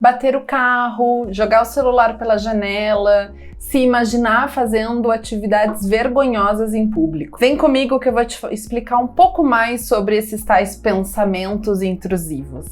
Bater o carro, jogar o celular pela janela, se imaginar fazendo atividades vergonhosas em público. Vem comigo que eu vou te explicar um pouco mais sobre esses tais pensamentos intrusivos.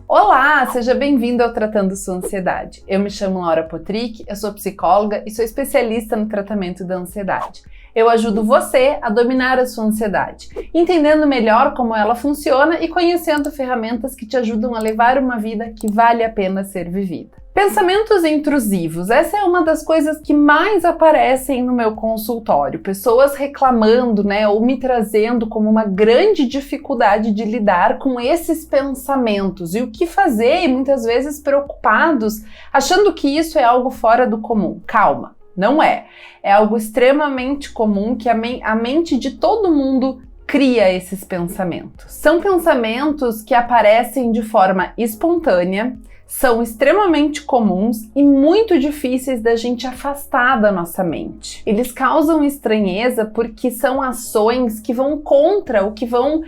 Olá, seja bem-vindo ao Tratando Sua Ansiedade. Eu me chamo Laura Potrick, eu sou psicóloga e sou especialista no tratamento da ansiedade. Eu ajudo você a dominar a sua ansiedade, entendendo melhor como ela funciona e conhecendo ferramentas que te ajudam a levar uma vida que vale a pena ser vivida. Pensamentos intrusivos, essa é uma das coisas que mais aparecem no meu consultório. Pessoas reclamando, ou me trazendo como uma grande dificuldade de lidar com esses pensamentos e o que fazer, e muitas vezes preocupados, achando que isso é algo fora do comum. Calma, não é. É algo extremamente comum que a mente de todo mundo cria esses pensamentos. São pensamentos que aparecem de forma espontânea, são extremamente comuns e muito difíceis da gente afastar da nossa mente. Eles causam estranheza porque são ações que vão contra, o que vão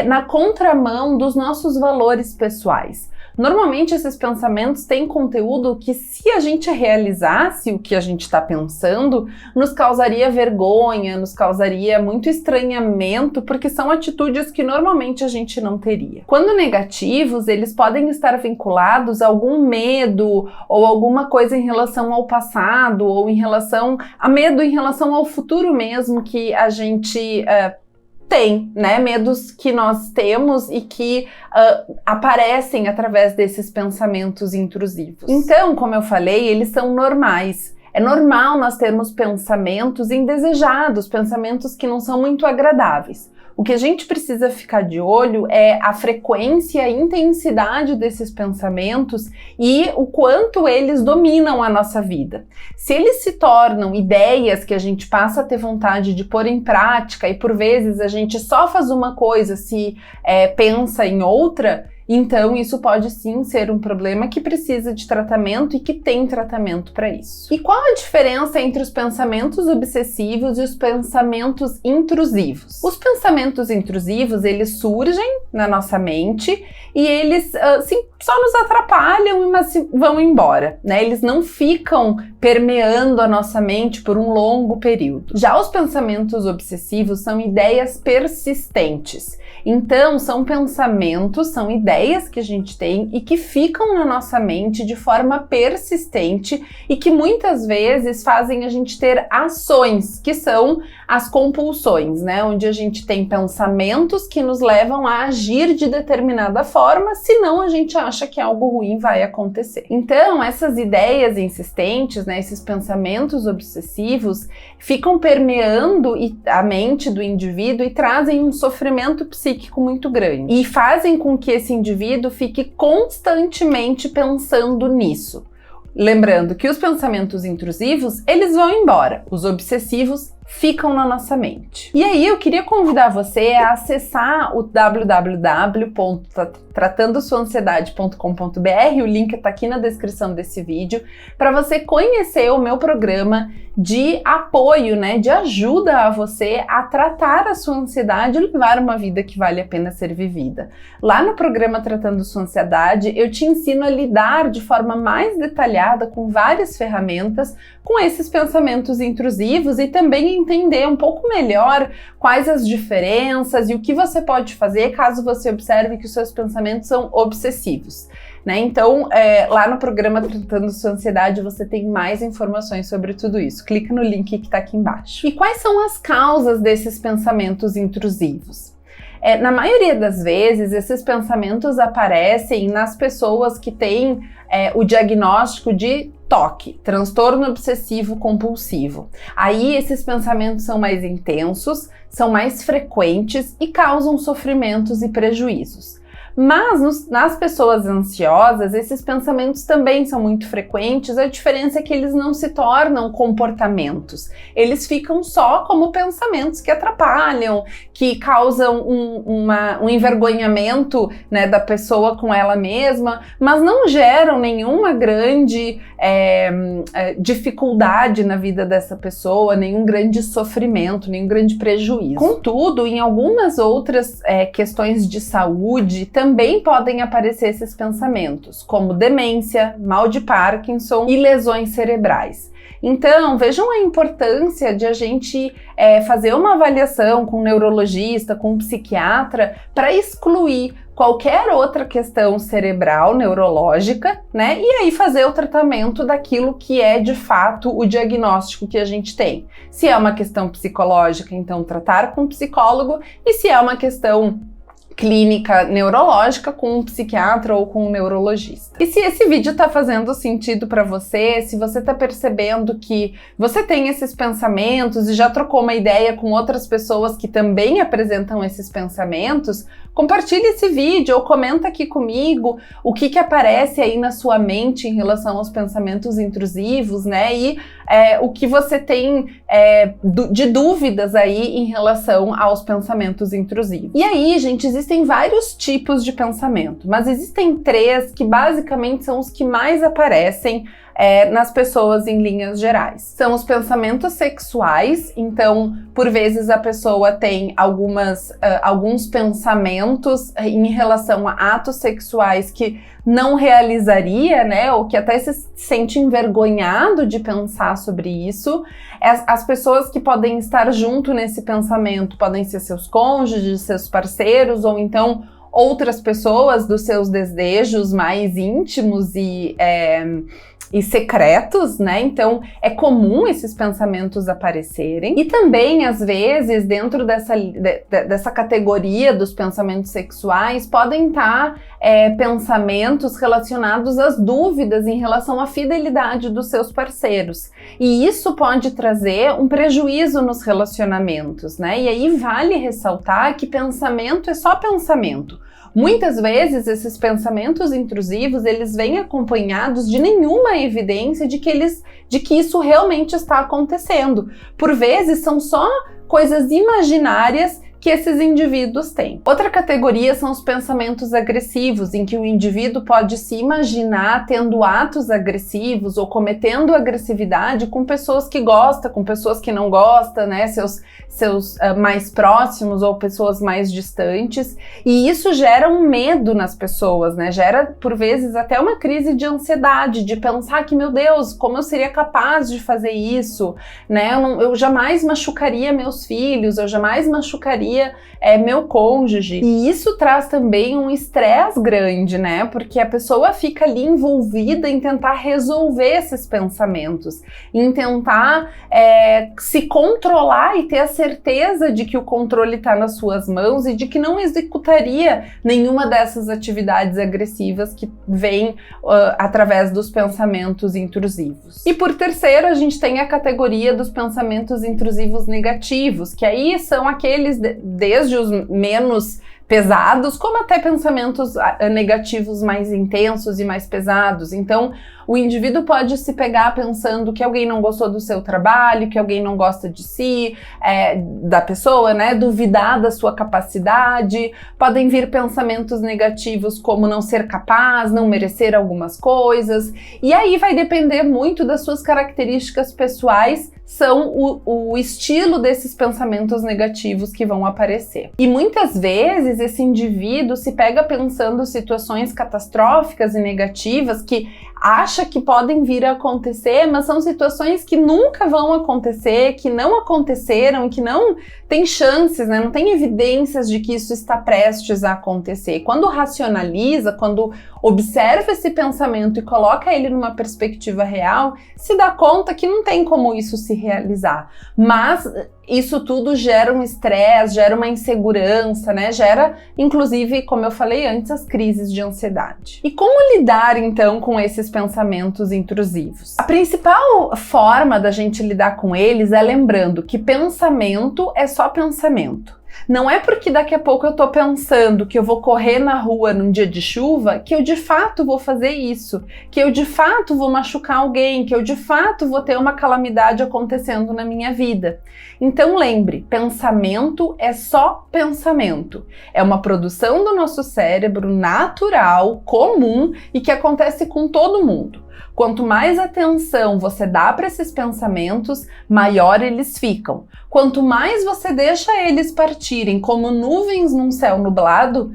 na contramão dos nossos valores pessoais. Normalmente esses pensamentos têm conteúdo que, se a gente realizasse o que a gente está pensando, nos causaria vergonha, nos causaria muito estranhamento, porque são atitudes que normalmente a gente não teria. Quando negativos, eles podem estar vinculados a algum medo ou alguma coisa em relação ao passado ou em relação a medo em relação ao futuro mesmo que a gente tem, medos que nós temos e que aparecem através desses pensamentos intrusivos. Então, como eu falei, eles são normais. É normal nós termos pensamentos indesejados, pensamentos que não são muito agradáveis. O que a gente precisa ficar de olho é a frequência e a intensidade desses pensamentos e o quanto eles dominam a nossa vida. Se eles se tornam ideias que a gente passa a ter vontade de pôr em prática e por vezes a gente só faz uma coisa se pensa em outra, então isso pode sim ser um problema que precisa de tratamento e que tem tratamento para isso. E qual a diferença entre os pensamentos obsessivos e os pensamentos intrusivos? Os pensamentos intrusivos, eles surgem na nossa mente e eles só nos atrapalham, mas vão embora, Eles não ficam permeando a nossa mente por um longo período. Já os pensamentos obsessivos são ideias persistentes. Então, são pensamentos, são ideias que a gente tem e que ficam na nossa mente de forma persistente e que muitas vezes fazem a gente ter ações, que são as compulsões, onde a gente tem pensamentos que nos levam a agir de determinada forma, senão a gente acha que algo ruim vai acontecer. Então, essas ideias insistentes, esses pensamentos obsessivos, ficam permeando a mente do indivíduo e trazem um sofrimento psíquico muito grande. E fazem com que esse indivíduo fique constantemente pensando nisso. Lembrando que os pensamentos intrusivos, eles vão embora. Os obsessivos ficam na nossa mente. E aí eu queria convidar você a acessar o www.tratandosuansiedade.com.br, o link está aqui na descrição desse vídeo, para você conhecer o meu programa de apoio, de ajuda a você a tratar a sua ansiedade e levar uma vida que vale a pena ser vivida. Lá no programa Tratando Sua Ansiedade, eu te ensino a lidar de forma mais detalhada com várias ferramentas com esses pensamentos intrusivos e também entender um pouco melhor quais as diferenças e o que você pode fazer caso você observe que os seus pensamentos são obsessivos. Então, lá no programa Tratando Sua Ansiedade, você tem mais informações sobre tudo isso. Clica no link que está aqui embaixo. E quais são as causas desses pensamentos intrusivos? Na maioria das vezes, esses pensamentos aparecem nas pessoas que têm o diagnóstico de TOC, transtorno obsessivo compulsivo. Aí esses pensamentos são mais intensos, são mais frequentes e causam sofrimentos e prejuízos. Mas nas pessoas ansiosas, esses pensamentos também são muito frequentes, a diferença é que eles não se tornam comportamentos, eles ficam só como pensamentos que atrapalham, que causam um envergonhamento, né, da pessoa com ela mesma, mas não geram nenhuma grande dificuldade na vida dessa pessoa, nenhum grande sofrimento, nenhum grande prejuízo. Contudo, em algumas outras questões de saúde, também podem aparecer esses pensamentos, como demência, mal de Parkinson e lesões cerebrais. Então, vejam a importância de a gente fazer uma avaliação com um neurologista, com um psiquiatra, para excluir qualquer outra questão cerebral, neurológica, né? E aí fazer o tratamento daquilo que é de fato o diagnóstico que a gente tem. Se é uma questão psicológica, então tratar com um psicólogo, e se é uma questão clínica neurológica, com um psiquiatra ou com um neurologista. E se esse vídeo tá fazendo sentido para você, se você tá percebendo que você tem esses pensamentos e já trocou uma ideia com outras pessoas que também apresentam esses pensamentos, compartilhe esse vídeo ou comenta aqui comigo o que aparece aí na sua mente em relação aos pensamentos intrusivos, né? E o que você tem de dúvidas aí em relação aos pensamentos intrusivos. E aí, gente, existem vários tipos de pensamento, mas existem 3 que basicamente são os que mais aparecem nas pessoas em linhas gerais. São os pensamentos sexuais, então, por vezes a pessoa tem alguns pensamentos em relação a atos sexuais que não realizaria, né, ou que até se sente envergonhado de pensar sobre isso. As pessoas que podem estar junto nesse pensamento podem ser seus cônjuges, seus parceiros, ou então outras pessoas dos seus desejos mais íntimos e secretos, né? Então é comum esses pensamentos aparecerem. E também, às vezes, dentro dessa categoria dos pensamentos sexuais, podem estar pensamentos relacionados às dúvidas em relação à fidelidade dos seus parceiros. E isso pode trazer um prejuízo nos relacionamentos, né? E aí vale ressaltar que pensamento é só pensamento. Muitas vezes esses pensamentos intrusivos, eles vêm acompanhados de nenhuma evidência de que isso realmente está acontecendo. Por vezes são só coisas imaginárias que esses indivíduos têm. Outra categoria são os pensamentos agressivos, em que o indivíduo pode se imaginar tendo atos agressivos ou cometendo agressividade com pessoas que gosta, com pessoas que não gosta, né, seus mais próximos ou pessoas mais distantes, e isso gera um medo nas pessoas, né, gera por vezes até uma crise de ansiedade, de pensar que, meu Deus, como eu seria capaz de fazer isso, né, eu jamais machucaria meus filhos, eu jamais machucaria meu cônjuge. E isso traz também um estresse grande, né? Porque a pessoa fica ali envolvida em tentar resolver esses pensamentos, em tentar se controlar e ter a certeza de que o controle está nas suas mãos e de que não executaria nenhuma dessas atividades agressivas que vêm através dos pensamentos intrusivos. E por terceiro, a gente tem a categoria dos pensamentos intrusivos negativos, que aí são aqueles desde os menos pesados, como até pensamentos negativos mais intensos e mais pesados. Então, o indivíduo pode se pegar pensando que alguém não gostou do seu trabalho, que alguém não gosta de si, da pessoa, né? Duvidar da sua capacidade. Podem vir pensamentos negativos como não ser capaz, não merecer algumas coisas. E aí vai depender muito das suas características pessoais, são o estilo desses pensamentos negativos que vão aparecer. E muitas vezes esse indivíduo se pega pensando situações catastróficas e negativas que acha que podem vir a acontecer, mas são situações que nunca vão acontecer, que não aconteceram, que não tem chances, né? Não tem evidências de que isso está prestes a acontecer. Quando racionaliza, quando observa esse pensamento e coloca ele numa perspectiva real, se dá conta que não tem como isso se realizar. Mas isso tudo gera um estresse, gera uma insegurança, né? Gera, inclusive, como eu falei antes, as crises de ansiedade. E como lidar, então, com esses pensamentos intrusivos? A principal forma da gente lidar com eles é lembrando que pensamento é só pensamento. Não é porque daqui a pouco eu tô pensando que eu vou correr na rua num dia de chuva que eu de fato vou fazer isso, que eu de fato vou machucar alguém, que eu de fato vou ter uma calamidade acontecendo na minha vida. Então lembre, pensamento é só pensamento. É uma produção do nosso cérebro natural, comum e que acontece com todo mundo. Quanto mais atenção você dá para esses pensamentos, maior eles ficam. Quanto mais você deixa eles partirem como nuvens num céu nublado,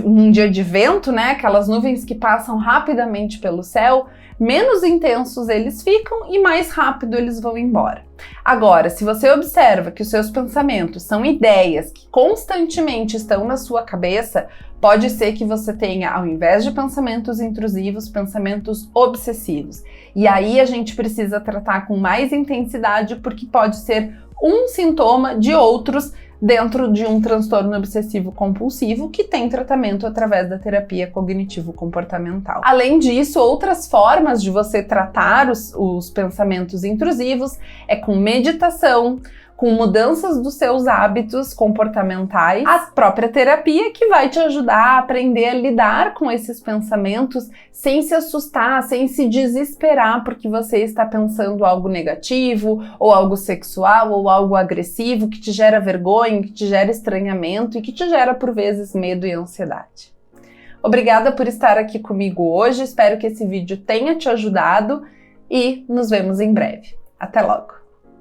num dia de vento, né? Aquelas nuvens que passam rapidamente pelo céu, menos intensos eles ficam e mais rápido eles vão embora. Agora, se você observa que os seus pensamentos são ideias que constantemente estão na sua cabeça, pode ser que você tenha, ao invés de pensamentos intrusivos, pensamentos obsessivos. E aí a gente precisa tratar com mais intensidade, porque pode ser um sintoma de outros dentro de um transtorno obsessivo compulsivo que tem tratamento através da terapia cognitivo-comportamental. Além disso, outras formas de você tratar os pensamentos intrusivos é com meditação, com mudanças dos seus hábitos comportamentais, a própria terapia que vai te ajudar a aprender a lidar com esses pensamentos sem se assustar, sem se desesperar porque você está pensando algo negativo, ou algo sexual, ou algo agressivo que te gera vergonha, que te gera estranhamento e que te gera, por vezes, medo e ansiedade. Obrigada por estar aqui comigo hoje, espero que esse vídeo tenha te ajudado e nos vemos em breve. Até logo!